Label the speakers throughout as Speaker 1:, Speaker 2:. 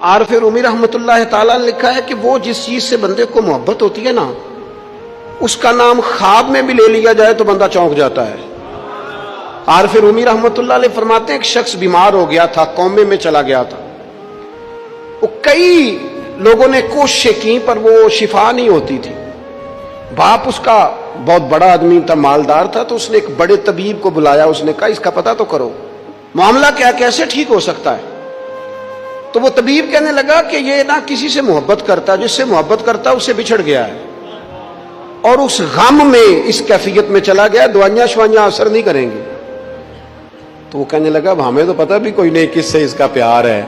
Speaker 1: आरिफ रूमी रहमतुल्लाह ताला ने लिखा है कि वो जिस चीज से बंदे को मोहब्बत होती है ना, उसका नाम ख्वाब में भी ले लिया जाए तो बंदा चौंक जाता है। आरिफ रूमी रहमतुल्लाह अलैह फरमाते हैं एक शख्स बीमार हो गया था, कौमे में चला गया था। वो कई लोगों ने कोशिशें की पर वो शिफा नहीं होती थी। बाप उसका बहुत बड़ा आदमी था, मालदार था, तो उसने एक बड़े तबीब को बुलाया। उसने कहा इसका पता तो करो, मामला क्या, कैसे ठीक हो सकता है। तो वो तबीब कहने लगा कि ये ना किसी से मोहब्बत करता है, जिससे मोहब्बत करता है उससे बिछड़ गया है और उस गम में इस कैफियत में चला गया, दवाइयां शवाइयां असर नहीं करेंगी। तो वो कहने लगा हमें तो पता भी कोई नहीं किससे इसका प्यार है,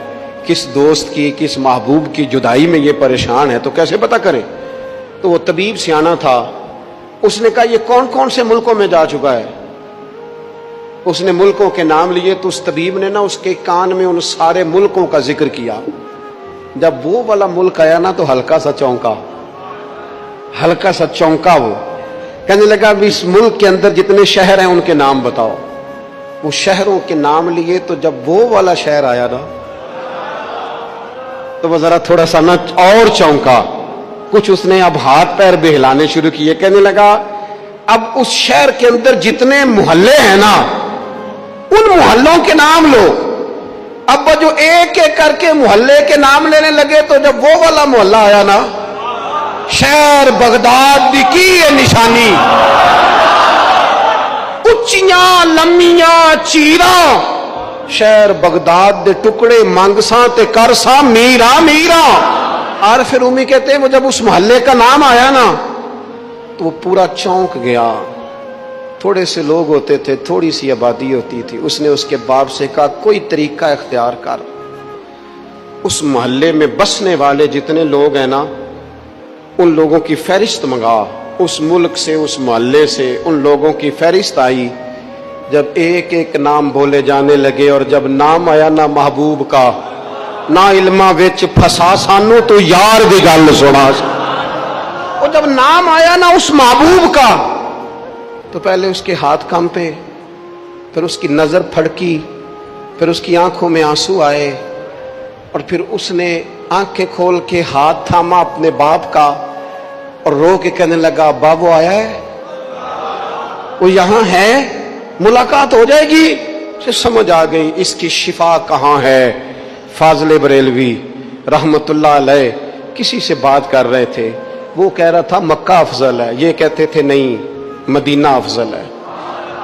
Speaker 1: किस दोस्त की, किस महबूब की जुदाई में ये परेशान है, तो कैसे पता करें। तो वो तबीब सियाना था, उसने कहा ये कौन कौन से मुल्कों में जा चुका है। उसने मुल्कों के नाम लिए तो उस तबीब ने ना उसके कान में उन सारे मुल्कों का जिक्र किया। जब वो वाला मुल्क आया ना तो हल्का सा चौंका वो। कहने लगा अब इस मुल्क के अंदर जितने शहर हैं उनके नाम बताओ। वो शहरों के नाम लिए तो जब वो वाला शहर आया ना तो वो जरा थोड़ा सा ना और चौंका। कुछ उसने अब हाथ पैर भी हिलाने शुरू किए। कहने लगा अब उस शहर के अंदर जितने मोहल्ले हैं ना उन मोहल्लों के नाम लो। अब वो जो एक एक करके मोहल्ले के नाम लेने लगे तो जब वो वाला मोहल्ला आया ना, शहर बगदाद की ये निशानी, उच्चियां लम्मियां चीरा, शहर बगदाद दे टुकड़े मंगसा ते करसा मीरा मीरा। आरिफ रूमी कहते हैं वो जब उस मोहल्ले का नाम आया ना तो वो पूरा चौंक गया। थोड़े से लोग होते थे, थोड़ी सी आबादी होती थी। उसने उसके बाप से कहा कोई तरीका इख्तियार कर, उस मोहल्ले में बसने वाले जितने लोग हैं ना उन लोगों की फहरिस्त मंगा। उस मुल्क से, उस मोहल्ले से उन लोगों की फहरिस्त आई। जब एक एक नाम बोले जाने लगे और जब नाम आया ना महबूब का, ना इल्मा विच फसा सानू तो यार दी गल सुना। और जब नाम आया ना उस महबूब का तो पहले उसके हाथ कांपे, फिर उसकी नजर फड़की, फिर उसकी आंखों में आंसू आए और फिर उसने आंखें खोल के हाथ थामा अपने बाप का और रो के कहने लगा बाबू आया है, वो यहां है, मुलाकात हो जाएगी। उसे समझ आ गई इसकी शिफा कहां है। फाजले बरेलवी रहमतुल्लाह अलैह किसी से बात कर रहे थे, वो कह रहा था मक्का अफजल है, ये कहते थे नहीं मदीना अफजल है।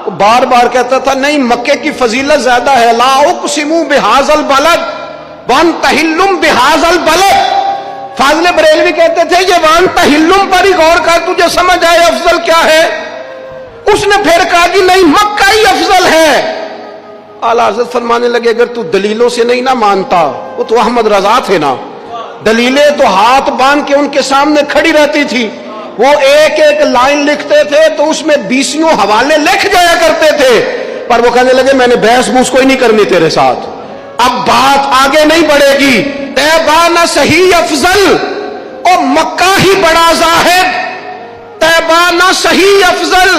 Speaker 1: वो बार बार कहता था नहीं मक्के की फजीलत ज्यादा है। ला उक़सिमु बिहाज़ल बलद वन तहिल्लुम बिहाज़ल बलद। फाजले बरेलवी कहते थे ये वन तहिल्लुम पर ही गौर कर, तुझे समझ आए अफजल क्या है। उसने फिर कहा कि नहीं मक्का ही अफजल है। आला हज़रत फरमाने लगे अगर तू दलीलों से नहीं ना मानता, वो तो अहमद रजा थे ना, दलीलें तो हाथ बांध के उनके सामने खड़ी रहती थी। वो एक एक लाइन लिखते थे तो उसमें 20 हवाले लिख जाया करते थे। पर वो कहने लगे मैंने बहस बूस कोई नहीं करनी तेरे साथ, अब बात आगे नहीं बढ़ेगी। तैबा ना सही अफजल और मक्का ही बड़ा जाहिद। तैबा ना सही अफजल,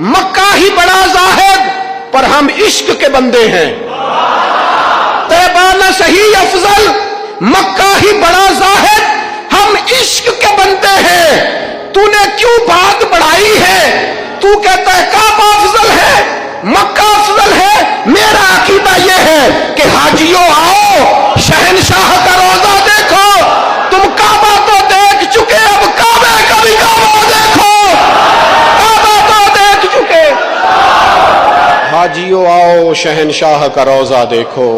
Speaker 1: मक्का ही बड़ा जाहिद, पर हम इश्क के बंदे हैं। तैबा ना सही अफजल, मक्का ही बड़ा जाहिद, हम इश्क के बंदे हैं। तूने क्यों बात बढ़ाई है? तू कहता है काबा अफजल है, मक्का अफजल है। मेरा अकीदा यह है कि हाजियों आओ शहनशाह का रोजा देखो। तुम काबा तो देख चुके, अब काबे का भी काबा देखो। काबा तो देख चुके, हाजियों आओ शहनशाह का रोजा देखो।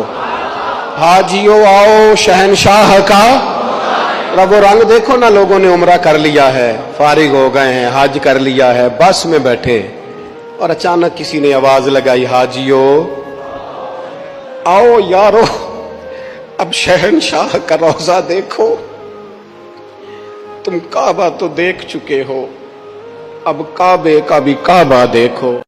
Speaker 1: हाजियों आओ शहनशाह का, वो रंग देखो ना, लोगों ने उम्रा कर लिया है, फारिग हो गए हैं, हज कर लिया है, बस में बैठे और अचानक किसी ने आवाज लगाई हाजियो आओ यारो अब शहनशाह का रोजा देखो। तुम काबा तो देख चुके हो, अब काबे का भी काबा देखो।